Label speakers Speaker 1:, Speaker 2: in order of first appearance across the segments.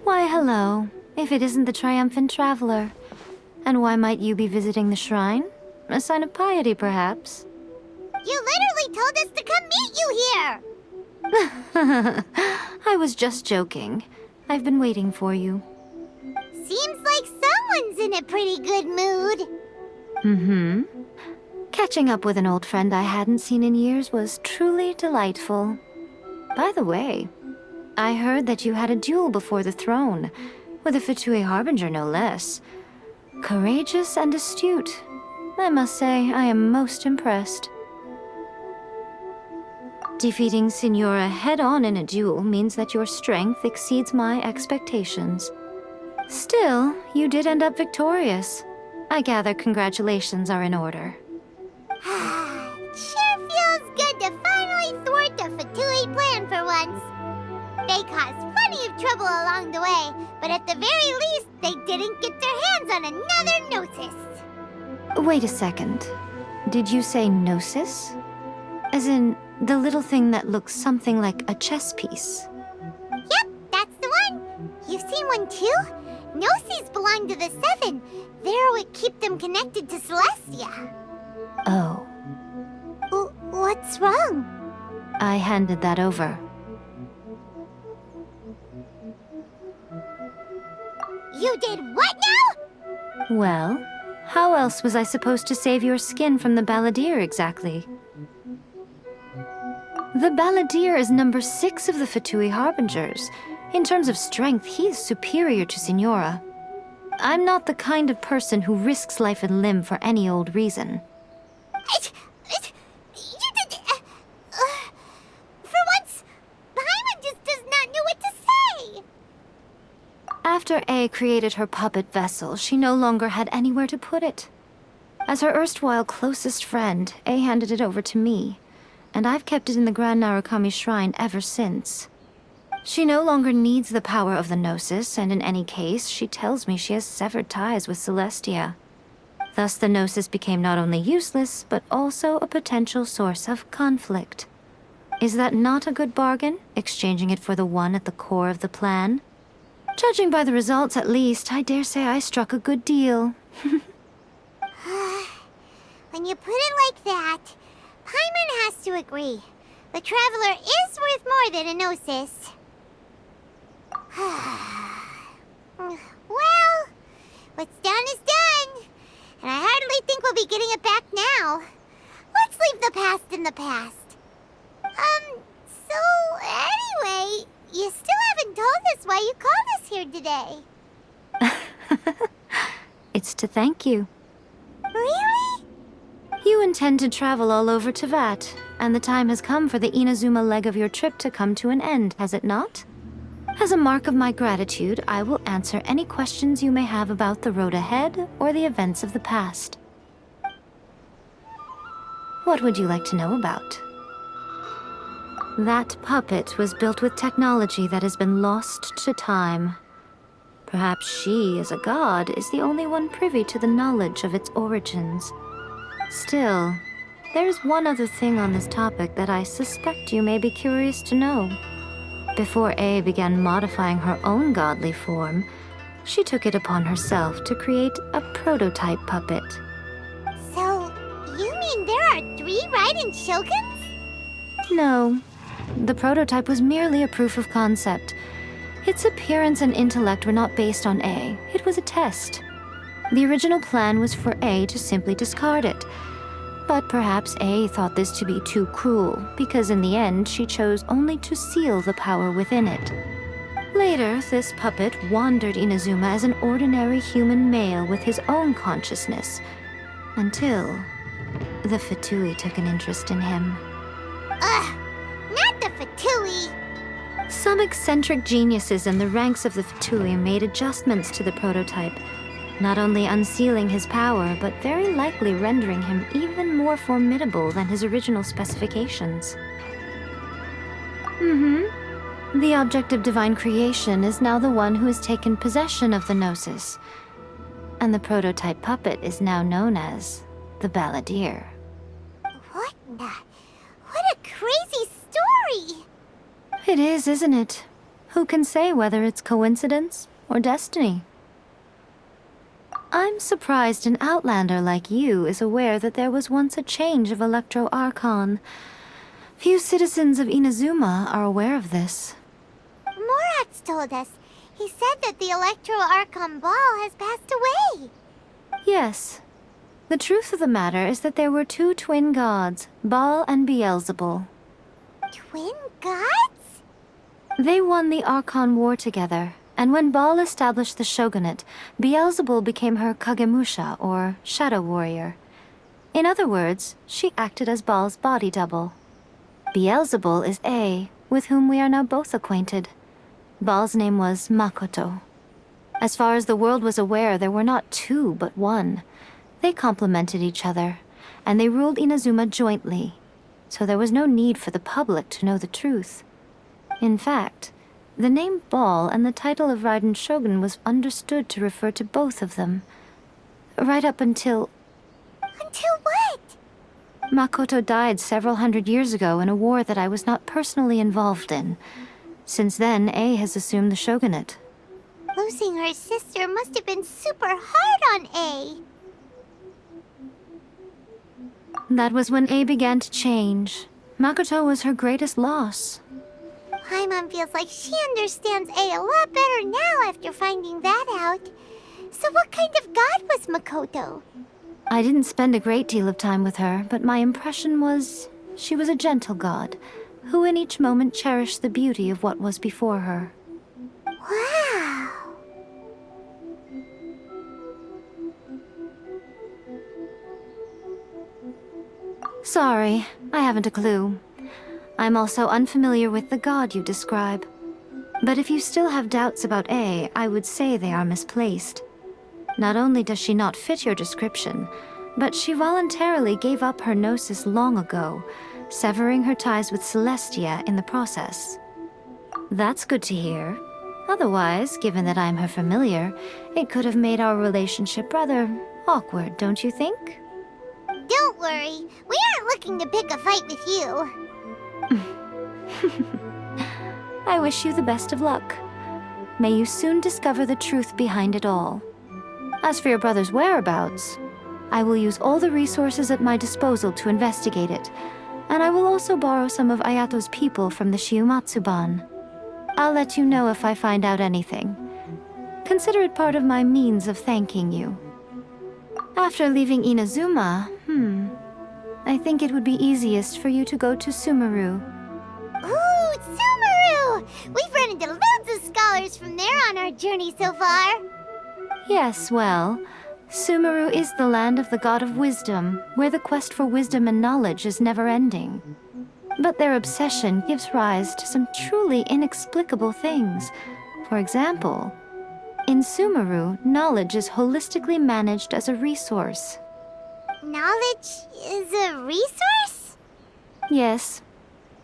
Speaker 1: Why, hello, if it isn't the triumphant traveler. And why might you be visiting the shrine? A sign of piety, perhaps?
Speaker 2: You literally told us to come meet you here!
Speaker 1: I was just joking. I've been waiting for you.
Speaker 2: Seems like someone's in a pretty good mood.
Speaker 1: Mm-hmm. Catching up with an old friend I hadn't seen in years was truly delightful. By the way, I heard that you had a duel before the throne, with a Fatui Harbinger no less. Courageous and astute. I must say, I am most impressed. Defeating Signora head-on in a duel means that your strength exceeds my expectations. Still, you did end up victorious. I gather congratulations are in order.
Speaker 2: Sure feels good to finally thwart the Fatui plan for once. They caused plenty of trouble along the way, but at the very least, they didn't get their hands on another Gnosis.
Speaker 1: Wait a second. Did you say Gnosis? As in, the little thing that looks something like a chess piece?
Speaker 2: Yep, that's the one. You've seen one too? Gnosis belong to the Seven. They're what keep them connected to Celestia.
Speaker 1: Oh.
Speaker 2: What's wrong?
Speaker 1: I handed that over.
Speaker 2: You did what now?
Speaker 1: Well, how else was I supposed to save your skin from the Balladeer exactly? The Balladeer is number 6 of the Fatui Harbingers. In terms of strength, he is superior to Signora. I'm not the kind of person who risks life and limb for any old reason.
Speaker 2: You did... for once, Paimon just does not know what to say.
Speaker 1: After A created her puppet vessel, she no longer had anywhere to put it. As her erstwhile closest friend, A handed it over to me, and I've kept it in the Grand Narukami Shrine ever since. She no longer needs the power of the Gnosis, and in any case, she tells me she has severed ties with Celestia. Thus the Gnosis became not only useless, but also a potential source of conflict. Is that not a good bargain, exchanging it for the one at the core of the plan? Judging by the results, at least, I dare say I struck a good deal.
Speaker 2: When you put it like that, Paimon has to agree. The Traveler is worth more than a Gnosis. Well, what's done is done. And I hardly think we'll be getting it back now. Let's leave the past in the past. So anyway, you still haven't told us why you called us here today.
Speaker 1: It's to thank you.
Speaker 2: Really?
Speaker 1: You intend to travel all over Teyvat, and the time has come for the Inazuma leg of your trip to come to an end, has it not? As a mark of my gratitude, I will answer any questions you may have about the road ahead or the events of the past. What would you like to know about? That puppet was built with technology that has been lost to time. Perhaps she, as a god, is the only one privy to the knowledge of its origins. Still, there's one other thing on this topic that I suspect you may be curious to know. Before A began modifying her own godly form, she took it upon herself to create a prototype puppet.
Speaker 2: So, you mean there are 3 Raiden Shoguns?
Speaker 1: No, the prototype was merely a proof of concept. Its appearance and intellect were not based on A. It was a test. The original plan was for A to simply discard it. But perhaps A thought this to be too cruel, because in the end she chose only to seal the power within it. Later, this puppet wandered Inazuma as an ordinary human male with his own consciousness, until the Fatui took an interest in him.
Speaker 2: Ugh, not the Fatui!
Speaker 1: Some eccentric geniuses in the ranks of the Fatui made adjustments to the prototype, not only unsealing his power, but very likely rendering him even more formidable than his original specifications. The object of divine creation is now the one who has taken possession of the Gnosis, and the prototype puppet is now known as the Balladeer.
Speaker 2: What a crazy story!
Speaker 1: It is, isn't it? Who can say whether it's coincidence or destiny? I'm surprised an outlander like you is aware that there was once a change of Electro Archon. Few citizens of Inazuma are aware of this.
Speaker 2: Morat's told us. He said that the Electro Archon Ball has passed away.
Speaker 1: Yes. The truth of the matter is that there were two twin gods, Baal and Beelzebul.
Speaker 2: Twin gods?
Speaker 1: They won the Archon War together, and when Baal established the shogunate, Beelzebul became her Kagemusha, or shadow warrior. In other words, she acted as Baal's body double. Beelzebul is A, with whom we are now both acquainted. Baal's name was Makoto. As far as the world was aware, there were not two, but one. They complemented each other, and they ruled Inazuma jointly, so there was no need for the public to know the truth. In fact, the name Baal and the title of Raiden Shogun was understood to refer to both of them. Right up until...
Speaker 2: Until what?
Speaker 1: Makoto died several hundred years ago in a war that I was not personally involved in. Since then, A has assumed the shogunate.
Speaker 2: Losing her sister must have been super hard on A.
Speaker 1: That was when A began to change. Makoto was her greatest loss.
Speaker 2: Paimon feels like she understands A a lot better now after finding that out. So what kind of god was Makoto?
Speaker 1: I didn't spend a great deal of time with her, but my impression was she was a gentle god, who in each moment cherished the beauty of what was before her.
Speaker 2: Wow!
Speaker 1: Sorry, I haven't a clue. I'm also unfamiliar with the god you describe. But if you still have doubts about A, I would say they are misplaced. Not only does she not fit your description, but she voluntarily gave up her gnosis long ago, severing her ties with Celestia in the process. That's good to hear. Otherwise, given that I'm her familiar, it could have made our relationship rather awkward, don't you think?
Speaker 2: Don't worry, we aren't looking to pick a fight with you.
Speaker 1: I wish you the best of luck. May you soon discover the truth behind it all. As for your brother's whereabouts, I will use all the resources at my disposal to investigate it, and I will also borrow some of Ayato's people from the Shiumatsuban. I'll let you know if I find out anything. Consider it part of my means of thanking you. After leaving Inazuma, I think it would be easiest for you to go to Sumeru.
Speaker 2: Ooh, Sumeru! We've run into loads of scholars from there on our journey so far.
Speaker 1: Yes, well, Sumeru is the land of the god of wisdom, where the quest for wisdom and knowledge is never-ending. But their obsession gives rise to some truly inexplicable things. For example, in Sumeru, knowledge is holistically managed as a resource.
Speaker 2: Knowledge is a resource?
Speaker 1: Yes.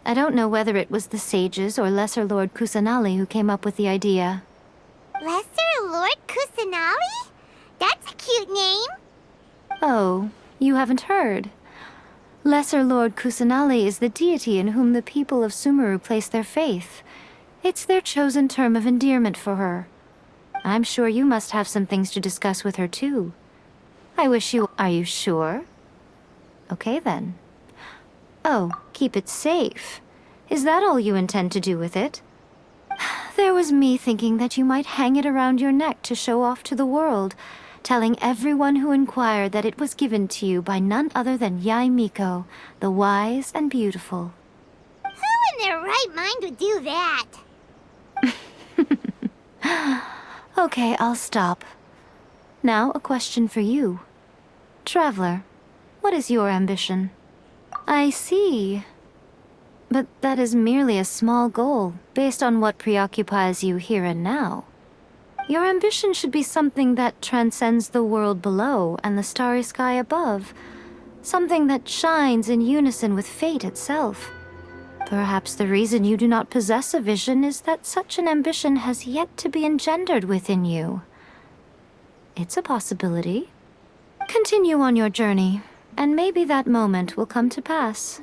Speaker 1: I don't know whether it was the sages or Lesser Lord Kusanali who came up with the idea.
Speaker 2: Lesser Lord Kusanali? That's a cute name.
Speaker 1: Oh, you haven't heard. Lesser Lord Kusanali is the deity in whom the people of Sumeru place their faith. It's their chosen term of endearment for her. I'm sure you must have some things to discuss with her too. I wish you... Are you sure? Okay then. Oh, keep it safe. Is that all you intend to do with it? There was me thinking that you might hang it around your neck to show off to the world, telling everyone who inquired that it was given to you by none other than Yae Miko, the wise and beautiful.
Speaker 2: Who in their right mind would do that?
Speaker 1: Okay, I'll stop. Now, a question for you. Traveler, what is your ambition? I see. But that is merely a small goal, based on what preoccupies you here and now. Your ambition should be something that transcends the world below and the starry sky above. Something that shines in unison with fate itself. Perhaps the reason you do not possess a vision is that such an ambition has yet to be engendered within you. It's a possibility. Continue on your journey, and maybe that moment will come to pass.